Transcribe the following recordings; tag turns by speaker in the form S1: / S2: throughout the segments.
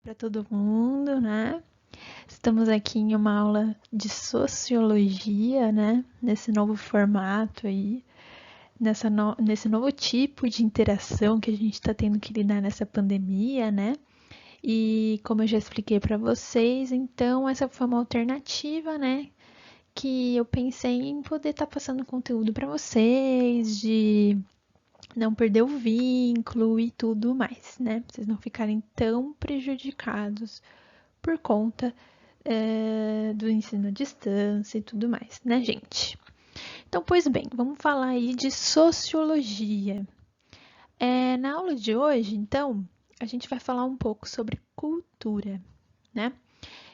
S1: Para todo mundo, né? Estamos aqui em uma aula de sociologia, né? Nesse novo formato aí, nesse novo tipo de interação que a gente está tendo que lidar nessa pandemia, né? E como eu já expliquei para vocês, então essa foi uma alternativa, né? Que eu pensei em poder estar passando conteúdo para vocês, de não perder o vínculo e tudo mais, né? Pra vocês não ficarem tão prejudicados por conta do ensino à distância e tudo mais, né, gente? Então, pois bem, vamos falar aí de sociologia. Na aula de hoje, então, a gente vai falar um pouco sobre cultura, né?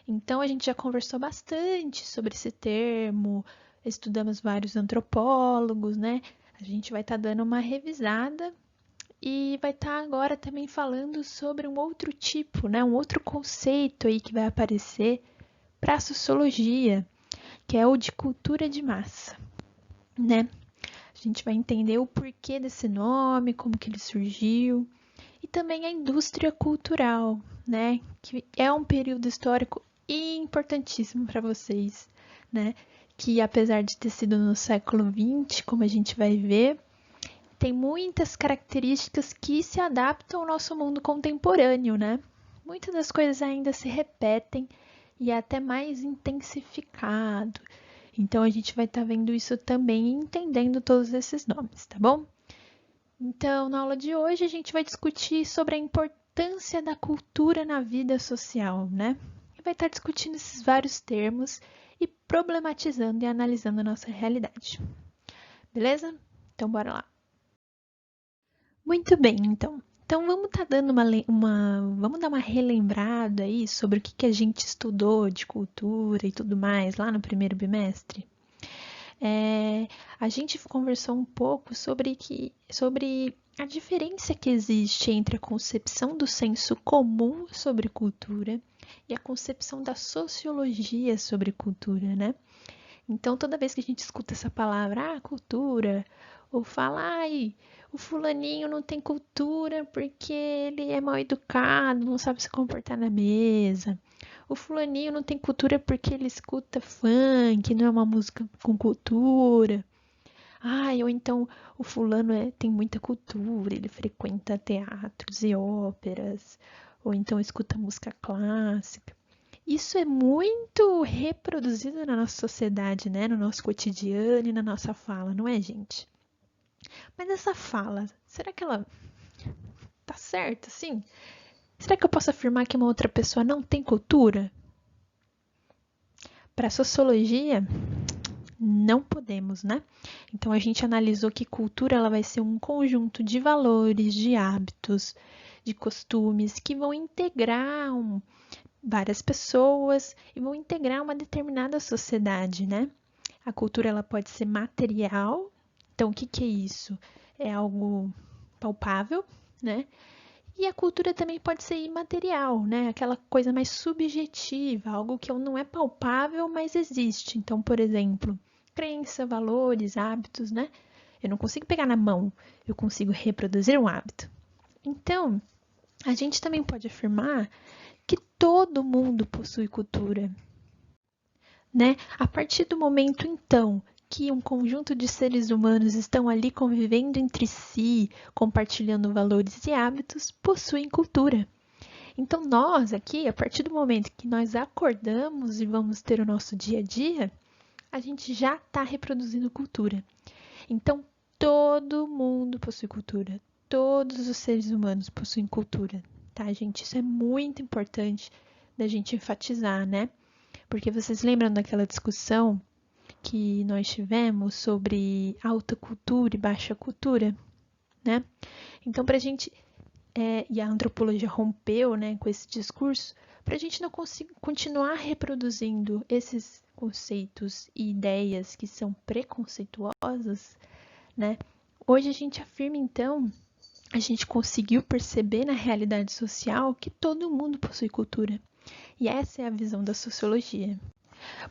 S1: Então, a gente já conversou bastante sobre esse termo, estudamos vários antropólogos, né? A gente vai estar dando uma revisada e vai estar agora também falando sobre um outro tipo, né? Um outro conceito aí que vai aparecer para a sociologia, que é o de cultura de massa, né? A gente vai entender o porquê desse nome, como que ele surgiu, e também a indústria cultural, né? Que é um período histórico importantíssimo para vocês, né? Que apesar de ter sido no século XX, como a gente vai ver, tem muitas características que se adaptam ao nosso mundo contemporâneo, né? Muitas das coisas ainda se repetem e é até mais intensificado. Então a gente vai estar vendo isso também e entendendo todos esses nomes, tá bom? Então, na aula de hoje a gente vai discutir sobre a importância da cultura na vida social, né? E vai estar discutindo esses vários termos e problematizando e analisando a nossa realidade. Beleza? Então bora lá. Muito bem, então. Então vamos estar dando vamos dar uma relembrada aí sobre o que a gente estudou de cultura e tudo mais lá no primeiro bimestre. A gente conversou um pouco sobre a diferença que existe entre a concepção do senso comum sobre cultura e a concepção da sociologia sobre cultura, né? Então, toda vez que a gente escuta essa palavra, cultura, ou fala, ai, o fulaninho não tem cultura porque ele é mal educado, não sabe se comportar na mesa. O fulaninho não tem cultura porque ele escuta funk, não é uma música com cultura. Ai, ou então o fulano tem muita cultura, ele frequenta teatros e óperas, ou então escuta música clássica. Isso é muito reproduzido na nossa sociedade, né? No nosso cotidiano e na nossa fala, não é, gente? Mas essa fala, será que ela tá certa, assim? Será que eu posso afirmar que uma outra pessoa não tem cultura? Para a sociologia, não podemos, né? Então a gente analisou que cultura ela vai ser um conjunto de valores, de hábitos, de costumes que vão integrar várias pessoas e vão integrar uma determinada sociedade, né? A cultura ela pode ser material. Então, o que é isso? É algo palpável, né? E a cultura também pode ser imaterial, né? Aquela coisa mais subjetiva, algo que não é palpável, mas existe. Então, por exemplo, crença, valores, hábitos, né? Eu não consigo pegar na mão, eu consigo reproduzir um hábito. Então, a gente também pode afirmar que todo mundo possui cultura, né? A partir do momento, então, que um conjunto de seres humanos estão ali convivendo entre si, compartilhando valores e hábitos, possuem cultura. Então, nós aqui, a partir do momento que nós acordamos e vamos ter o nosso dia a dia, a gente já está reproduzindo cultura. Então, todo mundo possui cultura. Todos os seres humanos possuem cultura, tá, gente? Isso é muito importante da gente enfatizar, né? Porque vocês lembram daquela discussão que nós tivemos sobre alta cultura e baixa cultura, né? Então, para a gente, e a antropologia rompeu, né, com esse discurso, para a gente não continuar reproduzindo esses conceitos e ideias que são preconceituosas, né? Hoje a gente afirma, então, a gente conseguiu perceber na realidade social que todo mundo possui cultura. E essa é a visão da sociologia.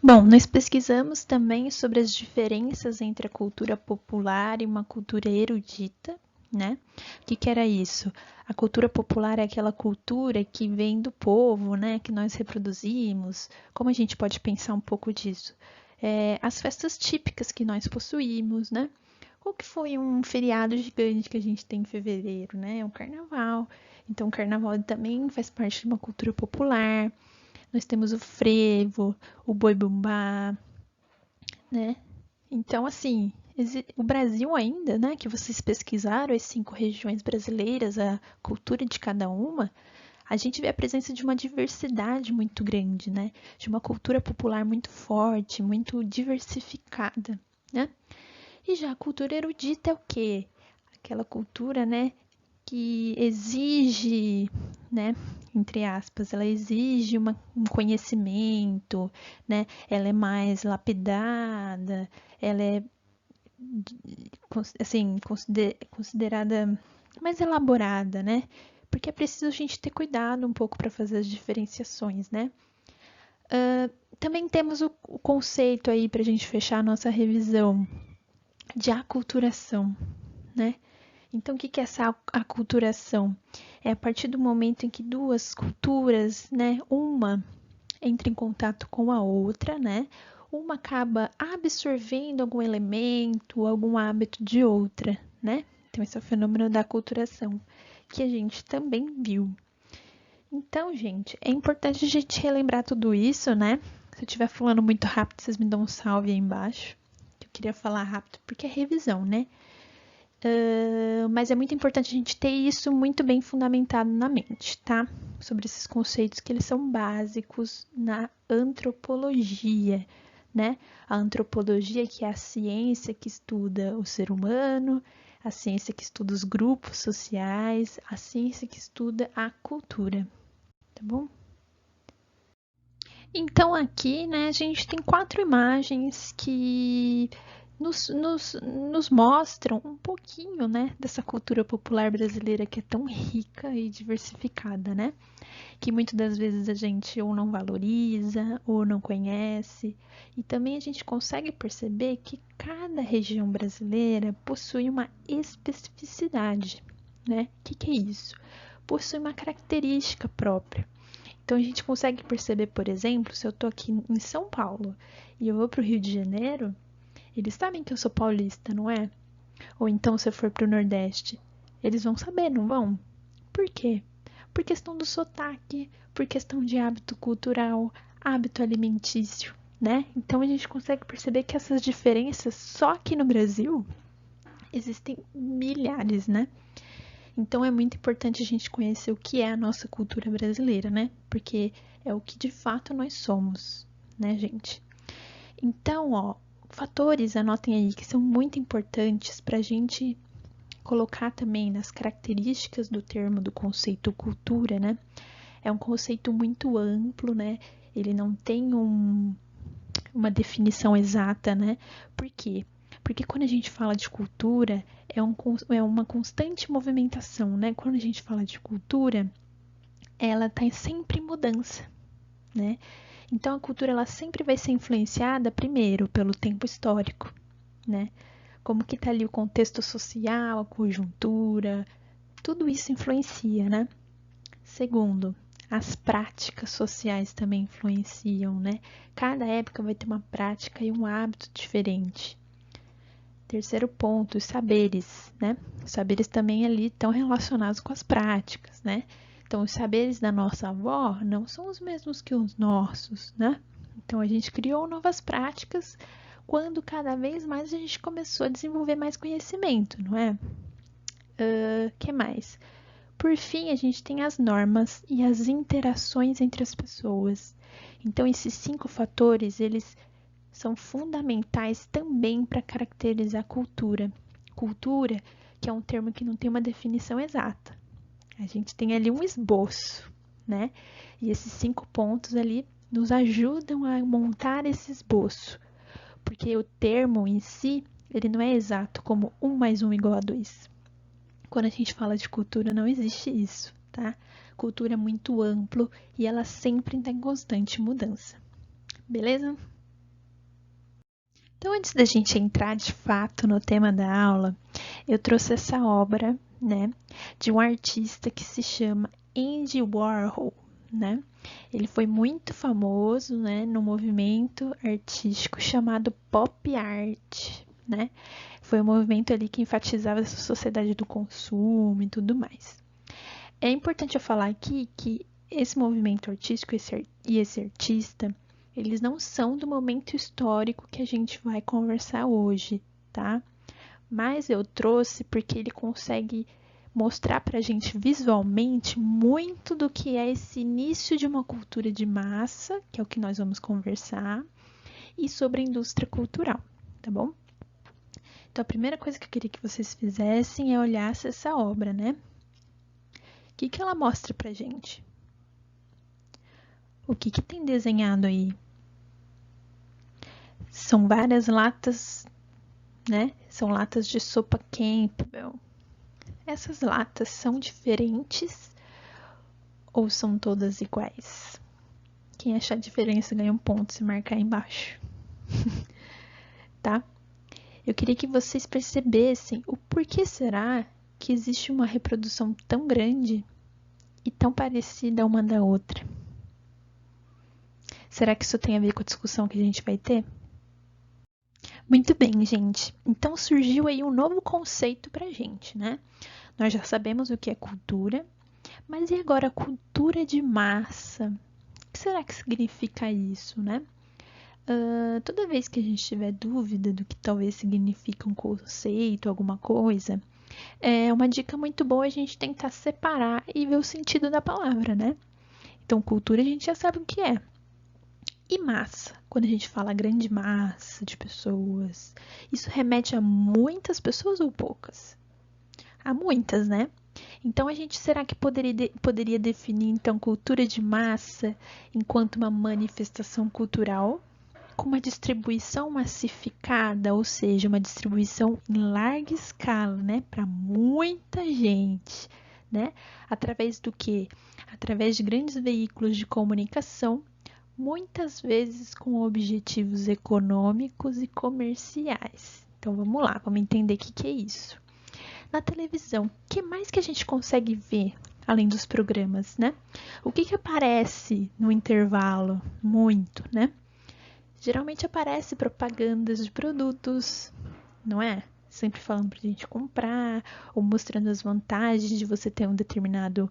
S1: Bom, nós pesquisamos também sobre as diferenças entre a cultura popular e uma cultura erudita, né? O que era isso? A cultura popular é aquela cultura que vem do povo, né? Que nós reproduzimos. Como a gente pode pensar um pouco disso? As festas típicas que nós possuímos, né? Qual que foi um feriado gigante que a gente tem em fevereiro, né? É o carnaval. Então, o carnaval também faz parte de uma cultura popular. Nós temos o frevo, o boi-bumbá, né? Então, assim, o Brasil ainda, né, que vocês pesquisaram as 5 regiões brasileiras, a cultura de cada uma, a gente vê a presença de uma diversidade muito grande, né? De uma cultura popular muito forte, muito diversificada, né? E já a cultura erudita é o quê? Aquela cultura, né, que exige, né, entre aspas, ela exige um conhecimento, né? Ela é mais lapidada, ela é assim, considerada mais elaborada, né? Porque é preciso a gente ter cuidado um pouco para fazer as diferenciações, né? Também temos o conceito aí para a gente fechar a nossa revisão de aculturação, né? Então, o que é essa aculturação? É a partir do momento em que duas culturas, né, uma entra em contato com a outra, né? Uma acaba absorvendo algum elemento, algum hábito de outra, né? Então, esse é o fenômeno da aculturação, que a gente também viu. Então, gente, é importante a gente relembrar tudo isso, né? Se eu estiver falando muito rápido, vocês me dão um salve aí embaixo. Eu queria falar rápido porque é revisão, né? Mas é muito importante a gente ter isso muito bem fundamentado na mente, tá? Sobre esses conceitos que eles são básicos na antropologia, né? A antropologia que é a ciência que estuda o ser humano, a ciência que estuda os grupos sociais, a ciência que estuda a cultura, tá bom? Então aqui, né, a gente tem 4 imagens que nos mostram um pouquinho, né, dessa cultura popular brasileira que é tão rica e diversificada, né? Que muitas das vezes a gente ou não valoriza ou não conhece. E também a gente consegue perceber que cada região brasileira possui uma especificidade, né? O que é isso? Possui uma característica própria. Então a gente consegue perceber, por exemplo, se eu tô aqui em São Paulo e eu vou pro Rio de Janeiro, eles sabem que eu sou paulista, não é? Ou então se eu for pro Nordeste, eles vão saber, não vão? Por quê? Por questão do sotaque, por questão de hábito cultural, hábito alimentício, né? Então a gente consegue perceber que essas diferenças só aqui no Brasil existem milhares, né? Então é muito importante a gente conhecer o que é a nossa cultura brasileira, né? Porque é o que de fato nós somos, né, gente? Então, ó, fatores, anotem aí, que são muito importantes para a gente colocar também nas características do termo, do conceito cultura, né? É um conceito muito amplo, né? Ele não tem uma definição exata, né? Por quê? Porque quando a gente fala de cultura, é uma constante movimentação, né? Quando a gente fala de cultura, ela está sempre em mudança, né? Então a cultura ela sempre vai ser influenciada primeiro pelo tempo histórico, né? Como que tá ali o contexto social, a conjuntura, tudo isso influencia, né? Segundo, as práticas sociais também influenciam, né? Cada época vai ter uma prática e um hábito diferente. Terceiro ponto, os saberes, né? Os saberes também ali estão relacionados com as práticas, né? Então, os saberes da nossa avó não são os mesmos que os nossos, né? Então, a gente criou novas práticas quando cada vez mais a gente começou a desenvolver mais conhecimento, não é? Que mais? Por fim, a gente tem as normas e as interações entre as pessoas. Então, esses 5 fatores, eles são fundamentais também para caracterizar a cultura. Cultura, que é um termo que não tem uma definição exata. A gente tem ali um esboço, né? E esses 5 pontos ali nos ajudam a montar esse esboço, porque o termo em si, ele não é exato como 1 mais 1 igual a 2. Quando a gente fala de cultura, não existe isso, tá? Cultura é muito amplo e ela sempre está em constante mudança. Beleza? Então, antes da gente entrar de fato no tema da aula, eu trouxe essa obra, né, de um artista que se chama Andy Warhol, né? Ele foi muito famoso, né, no movimento artístico chamado pop art, né? Foi um movimento ali que enfatizava essa sociedade do consumo e tudo mais. É importante eu falar aqui que esse movimento artístico e esse artista, eles não são do momento histórico que a gente vai conversar hoje, tá? Mas eu trouxe porque ele consegue mostrar pra gente visualmente muito do que é esse início de uma cultura de massa, que é o que nós vamos conversar, e sobre a indústria cultural, tá bom? Então a primeira coisa que eu queria que vocês fizessem é olhar essa obra, né? O que ela mostra pra gente? O que tem desenhado aí? São várias latas, né? São latas de sopa Campbell. Essas latas são diferentes ou são todas iguais? Quem achar diferença ganha um ponto se marcar embaixo. Tá? Eu queria que vocês percebessem o porquê será que existe uma reprodução tão grande e tão parecida uma da outra. Será que isso tem a ver com a discussão que a gente vai ter? Muito bem, gente. Então surgiu aí um novo conceito pra gente, né? Nós já sabemos o que é cultura, mas e agora cultura de massa? O que será que significa isso, né? Toda vez que a gente tiver dúvida do que talvez significa um conceito, alguma coisa, é uma dica muito boa a gente tentar separar e ver o sentido da palavra, né? Então, cultura a gente já sabe o que é. E massa, quando a gente fala grande massa de pessoas, isso remete a muitas pessoas ou poucas? A muitas, né? Então, a gente será que poderia definir, então, cultura de massa enquanto uma manifestação cultural com uma distribuição massificada, ou seja, uma distribuição em larga escala, né, para muita gente, né? Através do que? Através de grandes veículos de comunicação, muitas vezes com objetivos econômicos e comerciais. Então vamos lá, vamos entender o que é isso. Na televisão, o que mais que a gente consegue ver além dos programas, né? O que aparece no intervalo? Muito, né? Geralmente aparece propagandas de produtos, não é? Sempre falando pra gente comprar, ou mostrando as vantagens de você ter um determinado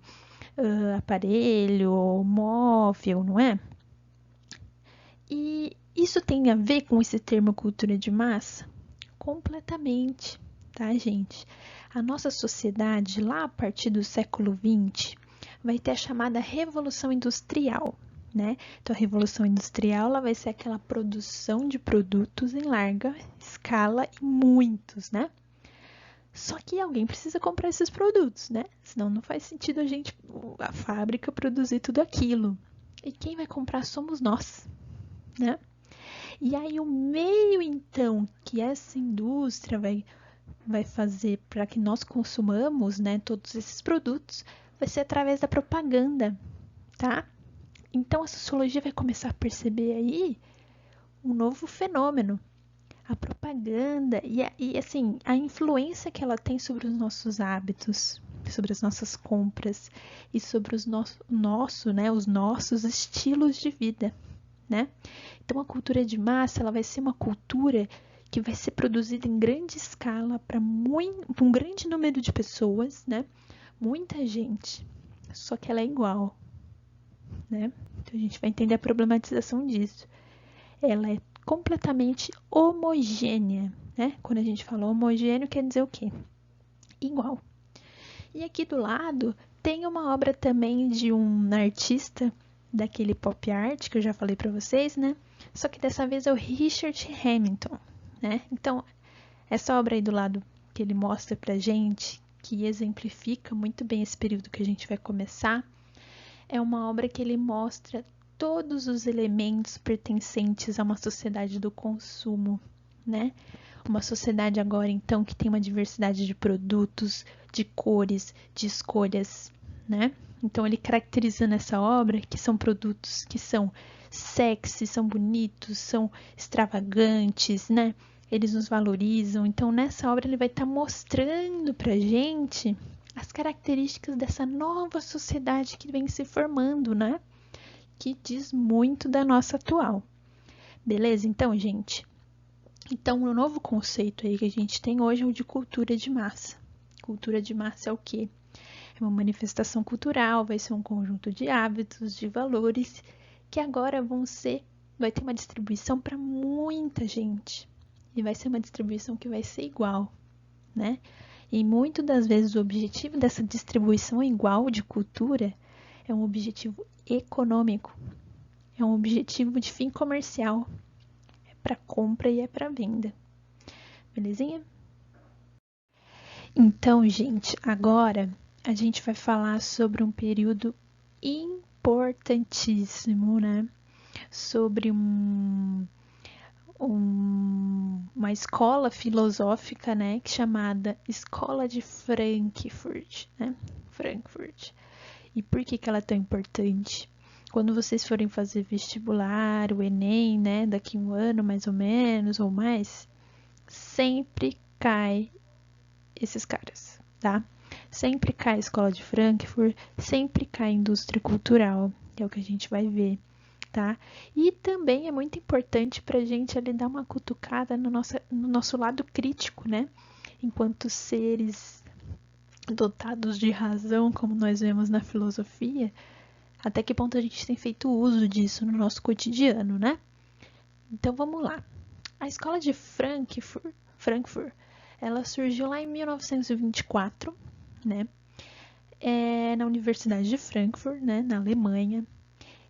S1: aparelho ou móvel, não é? E isso tem a ver com esse termo cultura de massa? Completamente, tá, gente? A nossa sociedade, lá a partir do século XX, vai ter a chamada Revolução Industrial, né? Então, a Revolução Industrial ela vai ser aquela produção de produtos em larga escala e muitos, né? Só que alguém precisa comprar esses produtos, né? Senão não faz sentido a fábrica, produzir tudo aquilo. E quem vai comprar somos nós, né? E aí o meio, então, que essa indústria vai fazer para que nós consumamos, né, todos esses produtos, vai ser através da propaganda, tá? Então a sociologia vai começar a perceber aí um novo fenômeno, a propaganda e assim, a influência que ela tem sobre os nossos hábitos, sobre as nossas compras e sobre os os nossos estilos de vida, né? Então a cultura de massa, ela vai ser uma cultura que vai ser produzida em grande escala para um grande número de pessoas, né? Muita gente, só que ela é igual, né? Então a gente vai entender a problematização disso. Ela é completamente homogênea, né? Quando a gente fala homogêneo, quer dizer o quê? Igual. E aqui do lado tem uma obra também de um artista daquele pop art que eu já falei para vocês, né? Só que dessa vez é o Richard Hamilton, né? Então, essa obra aí do lado que ele mostra pra gente, que exemplifica muito bem esse período que a gente vai começar, é uma obra que ele mostra todos os elementos pertencentes a uma sociedade do consumo, né? Uma sociedade agora, então, que tem uma diversidade de produtos, de cores, de escolhas, né? Então, ele caracteriza nessa obra que são produtos que são sexy, são bonitos, são extravagantes, né? Eles nos valorizam. Então, nessa obra, ele vai estar mostrando pra gente as características dessa nova sociedade que vem se formando, né? Que diz muito da nossa atual. Beleza? Então, gente, o novo conceito aí que a gente tem hoje é o de cultura de massa. Cultura de massa é o quê? É uma manifestação cultural, vai ser um conjunto de hábitos, de valores, que agora vai ter uma distribuição para muita gente. E vai ser uma distribuição que vai ser igual, né? E muitas das vezes o objetivo dessa distribuição igual de cultura é um objetivo econômico, é um objetivo de fim comercial, é para compra e é para venda. Belezinha? Então, gente, agora a gente vai falar sobre um período importantíssimo, né? Sobre uma escola filosófica, né? Chamada Escola de Frankfurt, né? Frankfurt. E por que ela é tão importante? Quando vocês forem fazer vestibular, o Enem, né? Daqui um ano, mais ou menos, ou mais, sempre cai esses caras, tá? Sempre cai a escola de Frankfurt, sempre cai a indústria cultural, que é o que a gente vai ver, tá? E também é muito importante pra gente ali dar uma cutucada no nosso lado crítico, né? Enquanto seres dotados de razão, como nós vemos na filosofia, até que ponto a gente tem feito uso disso no nosso cotidiano, né? Então vamos lá. A escola de Frankfurt, ela surgiu lá em 1924, né? Na Universidade de Frankfurt, né? Na Alemanha.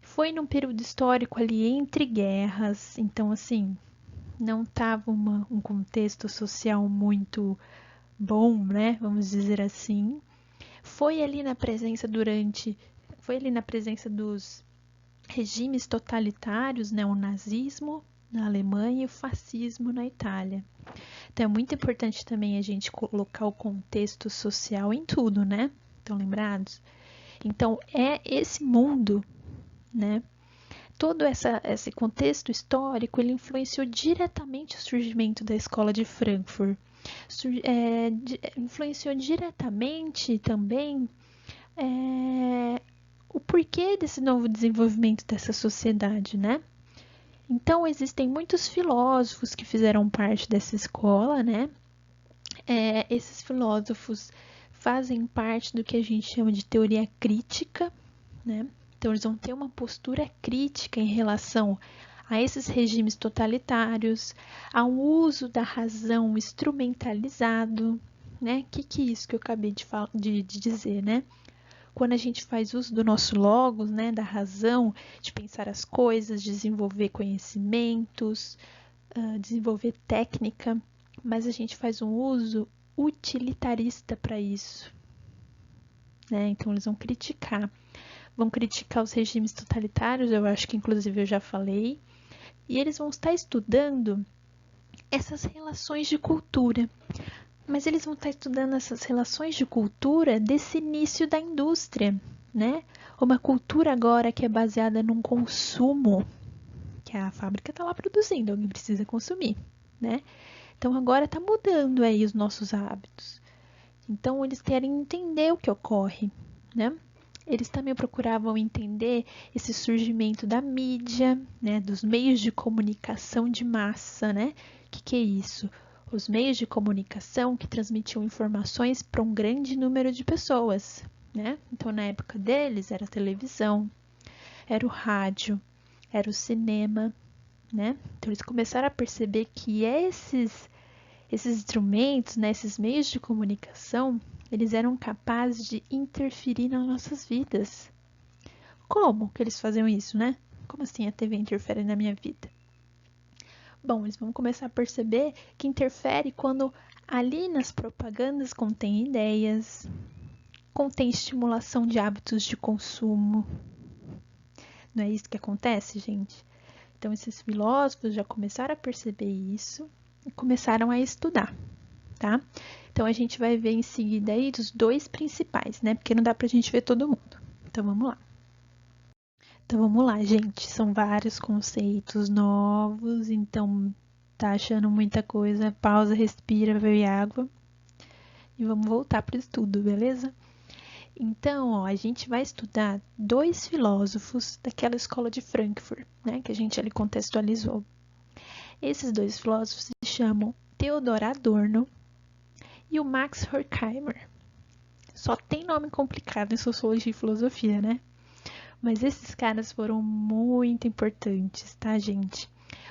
S1: Foi num período histórico ali entre guerras, então assim, não estava um contexto social muito bom, né? Vamos dizer assim. Foi ali na presença dos regimes totalitários, né? O nazismo na Alemanha e o fascismo na Itália. Então é muito importante também a gente colocar o contexto social em tudo, né? Estão lembrados? Então é esse mundo, né? Todo esse contexto histórico, ele influenciou diretamente o surgimento da escola de Frankfurt. Influenciou diretamente também o porquê desse novo desenvolvimento dessa sociedade, né? Então, existem muitos filósofos que fizeram parte dessa escola, né? Esses filósofos fazem parte do que a gente chama de teoria crítica, né? Então, eles vão ter uma postura crítica em relação a esses regimes totalitários, ao uso da razão instrumentalizado, né? Que é isso que eu acabei de dizer, né? Quando a gente faz uso do nosso logos, né? Da razão, de pensar as coisas, desenvolver conhecimentos, desenvolver técnica, mas a gente faz um uso utilitarista para isso, né? Então, eles vão criticar os regimes totalitários, eu acho que inclusive eu já falei, e eles vão estar estudando essas relações de cultura. Mas eles vão estar estudando essas relações de cultura desse início da indústria, né? Uma cultura agora que é baseada num consumo, que a fábrica está lá produzindo, alguém precisa consumir, né? Então agora está mudando aí os nossos hábitos. Então eles querem entender o que ocorre, né? Eles também procuravam entender esse surgimento da mídia, né, dos meios de comunicação de massa, né? Que é isso? Os meios de comunicação que transmitiam informações para um grande número de pessoas, né? Então, na época deles, era a televisão, era o rádio, era o cinema, né? Então, eles começaram a perceber que esses instrumentos, né, esses meios de comunicação, eles eram capazes de interferir nas nossas vidas. Como que eles faziam isso, né? Como assim a TV interfere na minha vida? Bom, eles vão começar a perceber que interfere quando ali nas propagandas contém ideias, contém estimulação de hábitos de consumo. Não é isso que acontece, gente? Então, esses filósofos já começaram a perceber isso e começaram a estudar, tá? Então, a gente vai ver em seguida aí dos dois principais, né? Porque não dá pra gente ver todo mundo. Então vamos lá. Então vamos lá, gente. São vários conceitos novos, então tá achando muita coisa? Pausa, respira, bebe água e vamos voltar para o estudo, beleza? Então, ó, a gente vai estudar dois filósofos daquela escola de Frankfurt, né, que a gente ali contextualizou. Esses dois filósofos se chamam Theodor Adorno e o Max Horkheimer. Só tem nome complicado em sociologia e filosofia, né? Mas esses caras foram muito importantes, tá, gente?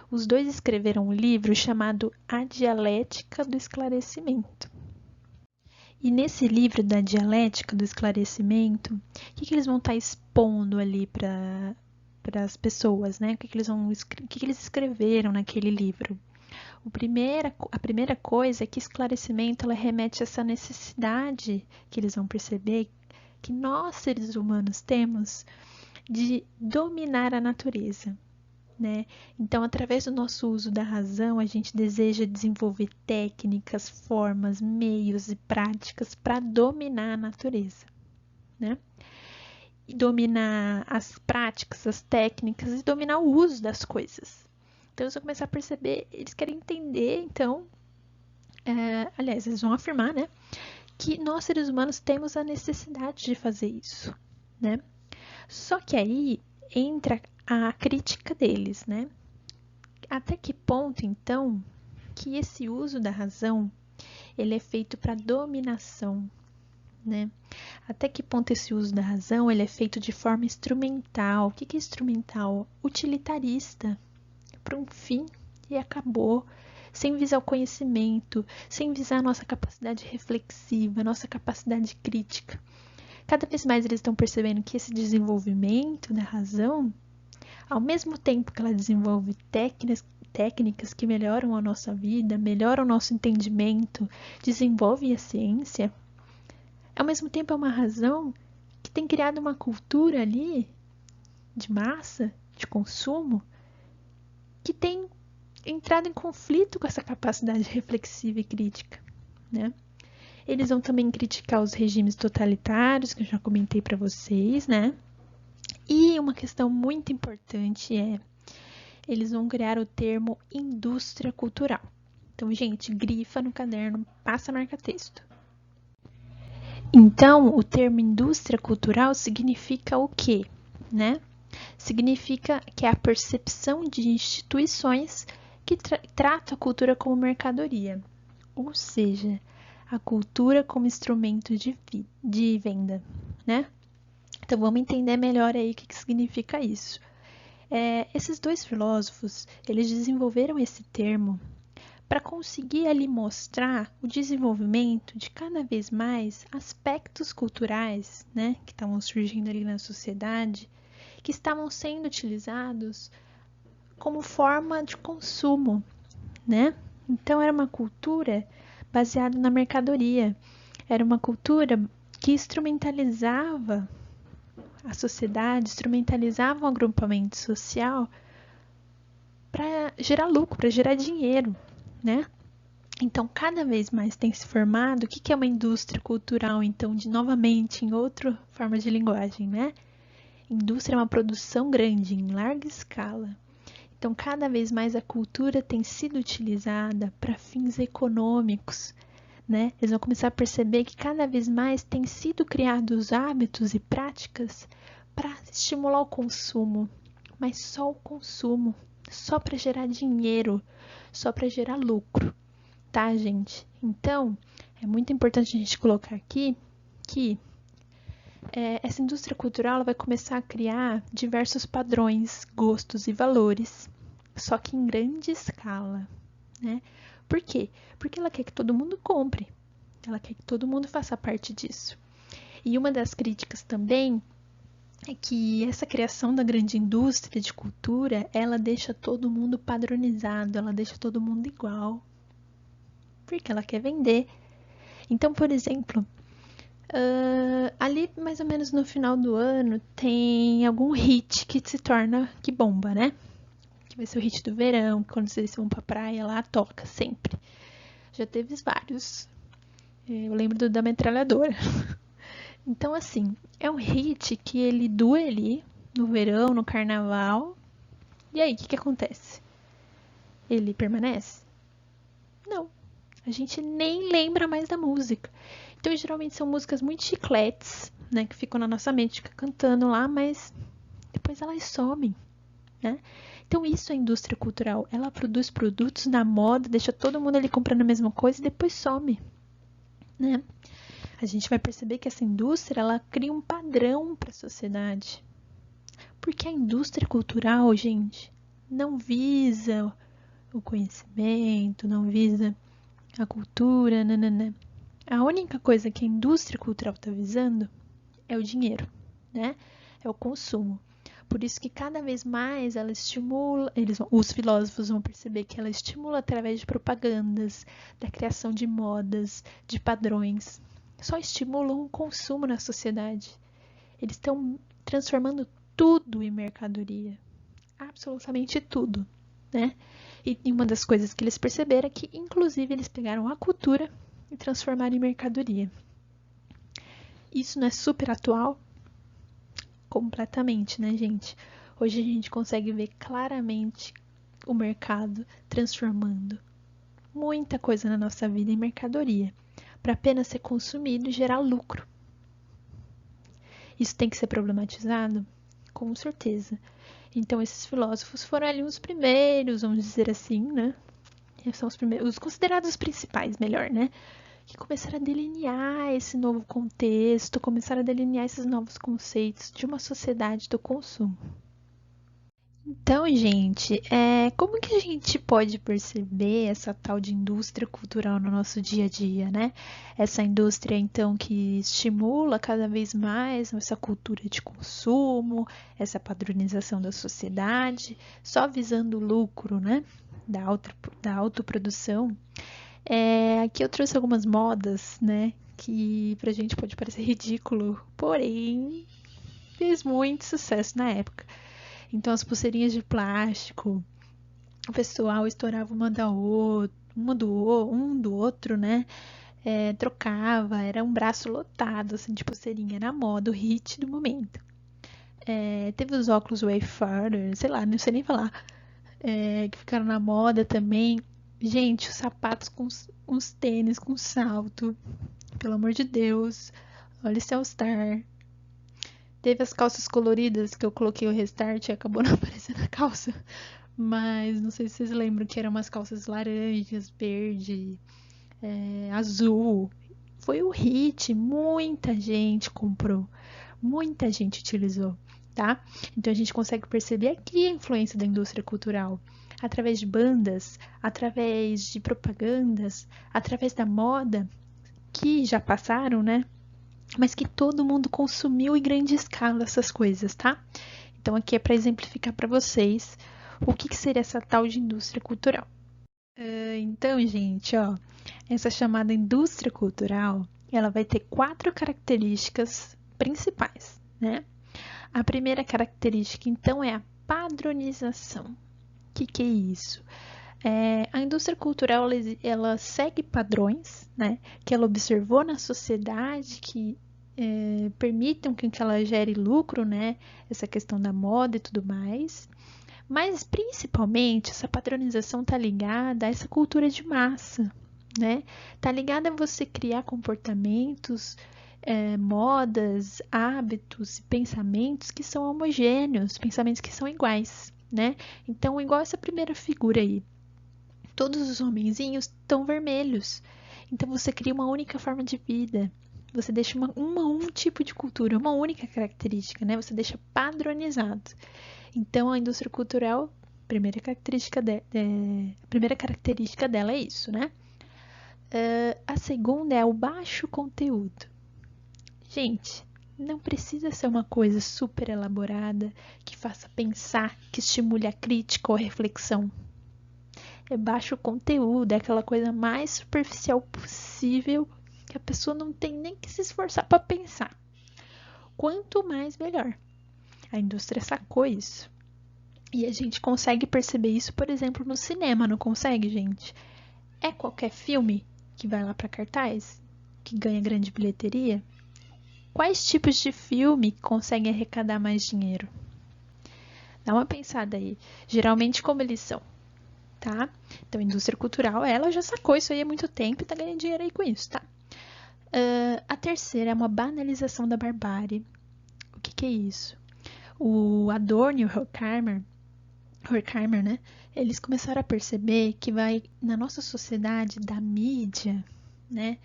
S1: Os dois escreveram um livro chamado A Dialética do Esclarecimento. E nesse livro da Dialética do Esclarecimento, o que eles vão estar expondo ali para as pessoas, né? O que eles escreveram naquele livro? A primeira coisa é que esclarecimento ela remete a essa necessidade que eles vão perceber que nós, seres humanos, temos de dominar a natureza, né? Então, através do nosso uso da razão, a gente deseja desenvolver técnicas, formas, meios e práticas para dominar a natureza, né? E dominar as práticas, as técnicas e dominar o uso das coisas. Então, eles vão começar a perceber, eles querem entender, então, aliás, eles vão afirmar, né, que nós, seres humanos, temos a necessidade de fazer isso, né? Só que aí entra a crítica deles, né? Até que ponto, então, que esse uso da razão, ele é feito para dominação, né? Até que ponto esse uso da razão, ele é feito de forma instrumental. O que é instrumental? Utilitarista, para um fim e acabou, sem visar o conhecimento, sem visar a nossa capacidade reflexiva, a nossa capacidade crítica. Cada vez mais eles estão percebendo que esse desenvolvimento da razão, ao mesmo tempo que ela desenvolve técnicas que melhoram a nossa vida, melhoram o nosso entendimento, desenvolve a ciência, ao mesmo tempo é uma razão que tem criado uma cultura ali de massa, de consumo, que tem entrado em conflito com essa capacidade reflexiva e crítica, né? Eles vão também criticar os regimes totalitários, que eu já comentei para vocês, né? E uma questão muito importante é, eles vão criar o termo indústria cultural. Então, gente, grifa no caderno, passa marca-texto. Então, o termo indústria cultural significa o quê, né? Significa que é a percepção de instituições que tratam a cultura como mercadoria, ou seja, a cultura como instrumento de venda, né? Então, vamos entender melhor aí o que significa isso. Esses dois filósofos, eles desenvolveram esse termo para conseguir ali mostrar o desenvolvimento de cada vez mais aspectos culturais, né, que estavam surgindo ali na sociedade, que estavam sendo utilizados como forma de consumo, né? Então era uma cultura baseada na mercadoria, era uma cultura que instrumentalizava a sociedade, instrumentalizava o agrupamento social para gerar lucro, para gerar dinheiro, né? Então, cada vez mais tem se formado o que é uma indústria cultural, então, novamente, em outra forma de linguagem, né? Indústria é uma produção grande, em larga escala. Então, cada vez mais a cultura tem sido utilizada para fins econômicos, né? Eles vão começar a perceber que cada vez mais têm sido criados hábitos e práticas para estimular o consumo, mas só o consumo, só para gerar dinheiro, só para gerar lucro, tá, gente? Então, é muito importante a gente colocar aqui que essa indústria cultural ela vai começar a criar diversos padrões, gostos e valores, só que em grande escala, né? Por quê? Porque ela quer que todo mundo compre, ela quer que todo mundo faça parte disso. E uma das críticas também é que essa criação da grande indústria de cultura, ela deixa todo mundo padronizado, ela deixa todo mundo igual, porque ela quer vender. Então, por exemplo, ali mais ou menos no final do ano tem algum hit que se torna, que bomba, né? Que vai ser o hit do verão, quando vocês vão pra praia lá, toca sempre. Já teve vários. Eu lembro da metralhadora. Então, assim, é um hit que ele dura ali no verão, no carnaval. E aí, o que acontece? Ele permanece? Não. A gente nem lembra mais da música. Então, geralmente são músicas muito chicletes, né? Que ficam na nossa mente, fica cantando lá, mas depois elas somem, né? Então, isso é indústria cultural. Ela produz produtos na moda, deixa todo mundo ali comprando a mesma coisa e depois some, né? A gente vai perceber que essa indústria, ela cria um padrão para a sociedade. Porque a indústria cultural, gente, não visa o conhecimento, não visa a cultura, nananã. A única coisa que a indústria cultural está visando é o dinheiro, né? É o consumo. Por isso que cada vez mais ela estimula, os filósofos vão perceber que ela estimula através de propagandas, da criação de modas, de padrões. Só estimulam o consumo na sociedade. Eles estão transformando tudo em mercadoria. Absolutamente tudo, né? E uma das coisas que eles perceberam é que, inclusive, eles pegaram a cultura e transformaram em mercadoria. Isso não é super atual? Completamente, né, gente? Hoje a gente consegue ver claramente o mercado transformando muita coisa na nossa vida em mercadoria, para apenas ser consumido e gerar lucro. Isso tem que ser problematizado? Com certeza. Então, esses filósofos foram ali os primeiros, vamos dizer assim, né? São os primeiros, os considerados os principais, melhor, né? Que começaram a delinear esse novo contexto, começaram a delinear esses novos conceitos de uma sociedade do consumo. Então, gente, como que a gente pode perceber essa tal de indústria cultural no nosso dia a dia, né? Essa indústria, então, que estimula cada vez mais essa cultura de consumo, essa padronização da sociedade, só visando o lucro, né? Da autoprodução. Aqui eu trouxe algumas modas, né? Que pra gente pode parecer ridículo, porém fez muito sucesso na época. Então, as pulseirinhas de plástico, o pessoal estourava um do outro, né? Trocava, era um braço lotado assim, de pulseirinha na moda, o hit do momento. Teve os óculos Wayfarer, sei lá, não sei nem falar, que ficaram na moda também. Gente, os sapatos com uns tênis com salto, pelo amor de Deus, olha esse All Star. Teve as calças coloridas que eu coloquei o restart e acabou não aparecendo a calça. Mas não sei se vocês lembram que eram umas calças laranjas, verde, azul. Foi o hit, muita gente comprou, muita gente utilizou, tá? Então a gente consegue perceber aqui a influência da indústria cultural através de bandas, através de propagandas, através da moda que já passaram, né? Mas que todo mundo consumiu em grande escala essas coisas, tá? Então aqui é para exemplificar para vocês o que seria essa tal de indústria cultural. Então, gente, ó, essa chamada indústria cultural, ela vai ter 4 características principais, né? A primeira característica, então, é a padronização. O que é isso? A indústria cultural, ela segue padrões, né? Que ela observou na sociedade, que permitam que ela gere lucro, né? Essa questão da moda e tudo mais. Mas principalmente essa padronização está ligada a essa cultura de massa, né? Tá ligada a você criar comportamentos, modas, hábitos, pensamentos que são homogêneos, pensamentos que são iguais, né? Então, igual essa primeira figura aí, todos os homenzinhos estão vermelhos. Então, você cria uma única forma de vida. Você deixa um tipo de cultura, uma única característica, né? Você deixa padronizado. Então, a indústria cultural, a primeira característica dela é isso, né? A segunda é o baixo conteúdo. Gente, não precisa ser uma coisa super elaborada, que faça pensar, que estimule a crítica ou a reflexão. É baixo conteúdo, é aquela coisa mais superficial possível, que a pessoa não tem nem que se esforçar para pensar. Quanto mais, melhor. A indústria sacou isso. E a gente consegue perceber isso, por exemplo, no cinema, não consegue, gente? É qualquer filme que vai lá para cartaz, que ganha grande bilheteria? Quais tipos de filme conseguem arrecadar mais dinheiro? Dá uma pensada aí. Geralmente como eles são, tá? Então, a indústria cultural, ela já sacou isso aí há muito tempo e tá ganhando dinheiro aí com isso, tá? A terceira é uma banalização da barbárie. O que é isso? O Adorno e o Horkheimer, né? Eles começaram a perceber que na nossa sociedade da mídia, né?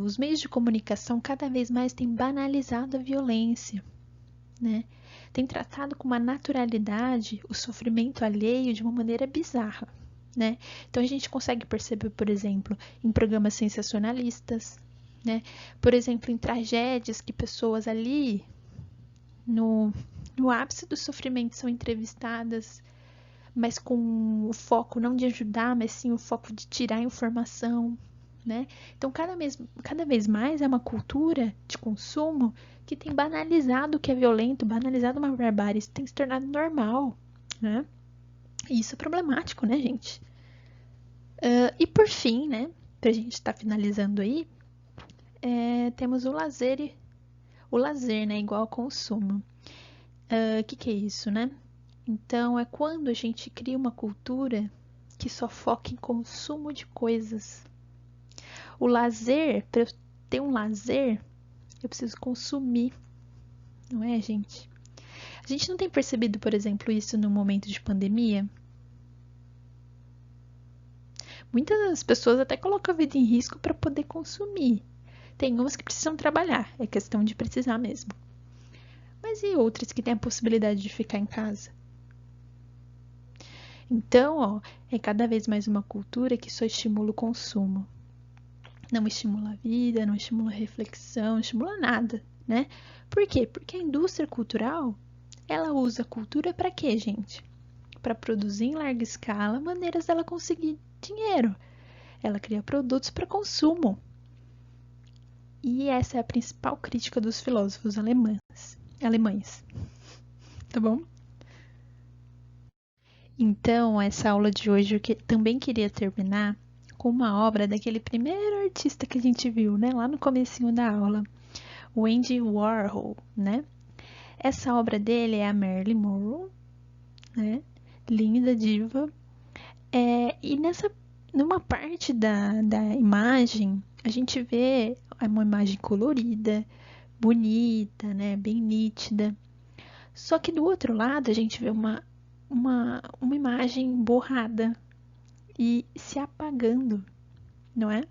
S1: Os meios de comunicação cada vez mais têm banalizado a violência, né? Tem tratado com uma naturalidade o sofrimento alheio de uma maneira bizarra, né? Então a gente consegue perceber, por exemplo, em programas sensacionalistas, né? Por exemplo, em tragédias que pessoas ali no ápice do sofrimento são entrevistadas, mas com o foco não de ajudar, mas sim o foco de tirar informação, né? Então, cada vez mais é uma cultura de consumo que tem banalizado o que é violento, banalizado uma barbárie, isso tem se tornado normal, né? E isso é problemático, né, gente? E por fim, né, pra gente estar finalizando aí, temos o lazer, né, igual ao consumo. Que é isso, né? Então, é quando a gente cria uma cultura que só foca em consumo de coisas. O lazer, para eu ter um lazer, eu preciso consumir, não é, gente? A gente não tem percebido, por exemplo, isso no momento de pandemia? Muitas pessoas até colocam a vida em risco para poder consumir. Tem umas que precisam trabalhar, é questão de precisar mesmo. Mas e outras que têm a possibilidade de ficar em casa? Então, ó, é cada vez mais uma cultura que só estimula o consumo. Não estimula a vida, não estimula a reflexão, não estimula nada, né? Por quê? Porque a indústria cultural, ela usa a cultura para quê, gente? Para produzir em larga escala maneiras dela conseguir dinheiro. Ela cria produtos para consumo. E essa é a principal crítica dos filósofos alemães, tá bom? Então, essa aula de hoje eu também queria terminar com uma obra daquele primeiro artista que a gente viu, né, lá no comecinho da aula, o Andy Warhol, né? Essa obra dele é a Marilyn Monroe, né? Linda diva. E numa parte da imagem, a gente vê uma imagem colorida, bonita, né? Bem nítida. Só que do outro lado, a gente vê uma imagem borrada e se apagando, não é?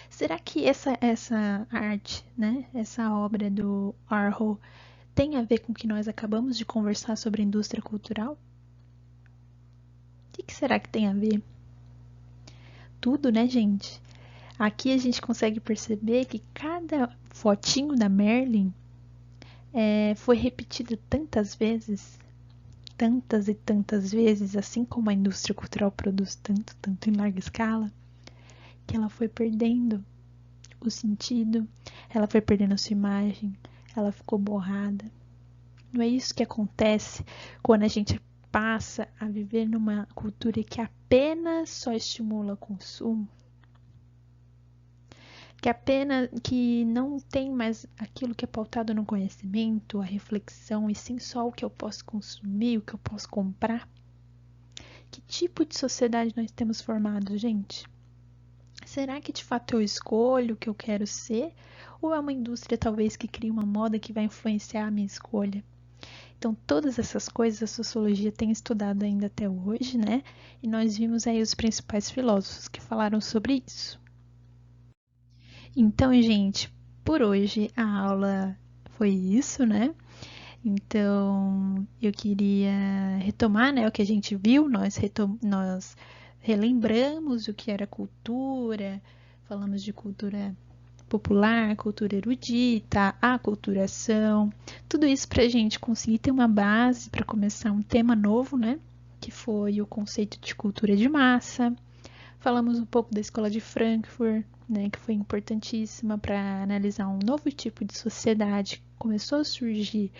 S1: Será que essa arte, né? Essa obra do Warhol tem a ver com o que nós acabamos de conversar sobre a indústria cultural? O que será que tem a ver? Tudo, né, gente? Aqui a gente consegue perceber que cada fotinho da Merlin foi repetida tantas e tantas vezes, assim como a indústria cultural produz tanto em larga escala, que ela foi perdendo o sentido, ela foi perdendo a sua imagem, ela ficou borrada. Não é isso que acontece quando a gente passa a viver numa cultura que apenas só estimula o consumo, que não tem mais aquilo que é pautado no conhecimento, a reflexão, e sim só o que eu posso consumir, o que eu posso comprar. Que tipo de sociedade nós temos formado, gente? Será que de fato eu escolho o que eu quero ser? Ou é uma indústria talvez que cria uma moda que vai influenciar a minha escolha? Então, todas essas coisas a sociologia tem estudado ainda até hoje, né? E nós vimos aí os principais filósofos que falaram sobre isso. Então, gente, por hoje a aula foi isso, né? Então, eu queria retomar, né, o que a gente viu, nós relembramos o que era cultura, falamos de cultura popular, cultura erudita, aculturação, tudo isso para a gente conseguir ter uma base para começar um tema novo, né? Que foi o conceito de cultura de massa. Falamos um pouco da escola de Frankfurt, né, que foi importantíssima para analisar um novo tipo de sociedade que começou a surgir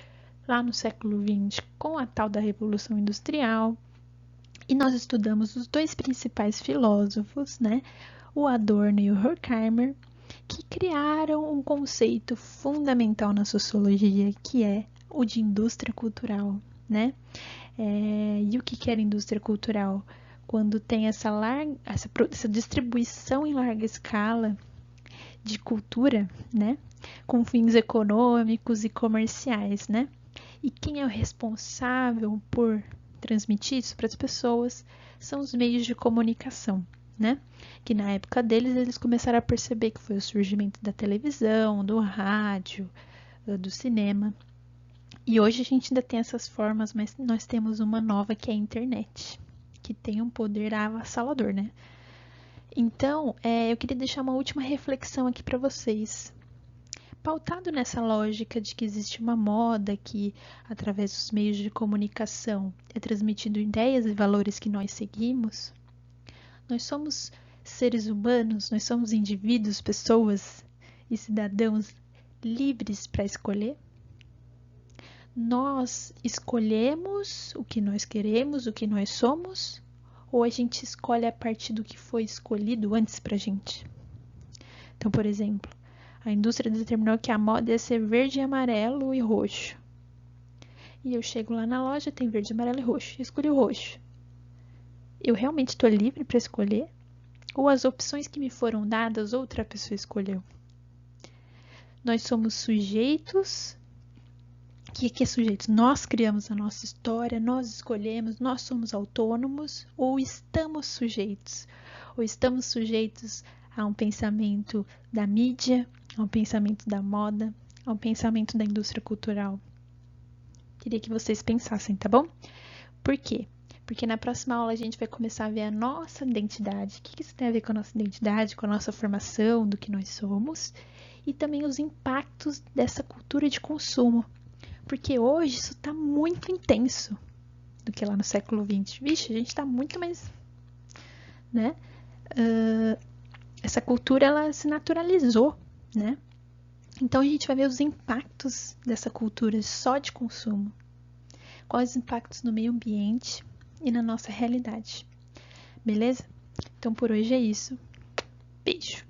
S1: lá no século XX com a tal da Revolução Industrial. E nós estudamos os dois principais filósofos, né, o Adorno e o Horkheimer, que criaram um conceito fundamental na sociologia, que é o de indústria cultural, né? E o que era indústria cultural? Quando tem essa distribuição em larga escala de cultura, né? Com fins econômicos e comerciais, né? E quem é o responsável por transmitir isso para as pessoas são os meios de comunicação, né? Que na época deles eles começaram a perceber que foi o surgimento da televisão, do rádio, do cinema. E hoje a gente ainda tem essas formas, mas nós temos uma nova que é a internet, que tem um poder avassalador, né? Então, eu queria deixar uma última reflexão aqui para vocês. Pautado nessa lógica de que existe uma moda que, através dos meios de comunicação, é transmitido ideias e valores que nós seguimos, nós somos seres humanos, nós somos indivíduos, pessoas e cidadãos livres para escolher? Nós escolhemos o que nós queremos, o que nós somos? Ou a gente escolhe a partir do que foi escolhido antes pra gente? Então, por exemplo, a indústria determinou que a moda ia ser verde, amarelo e roxo. E eu chego lá na loja, tem verde, amarelo e roxo. Eu escolhi o roxo. Eu realmente estou livre para escolher? Ou as opções que me foram dadas, outra pessoa escolheu? Nós somos sujeitos. O que é sujeitos? Nós criamos a nossa história, nós escolhemos, nós somos autônomos ou estamos sujeitos? Ou estamos sujeitos a um pensamento da mídia, a um pensamento da moda, a um pensamento da indústria cultural? Queria que vocês pensassem, tá bom? Por quê? Porque na próxima aula a gente vai começar a ver a nossa identidade. O que isso tem a ver com a nossa identidade, com a nossa formação, do que nós somos, e também os impactos dessa cultura de consumo. Porque hoje isso está muito intenso do que lá no século XX. Vixe, a gente está muito mais, né? Essa cultura, ela se naturalizou, né? Então a gente vai ver os impactos dessa cultura só de consumo. Quais os impactos no meio ambiente e na nossa realidade. Beleza? Então por hoje é isso. Beijo!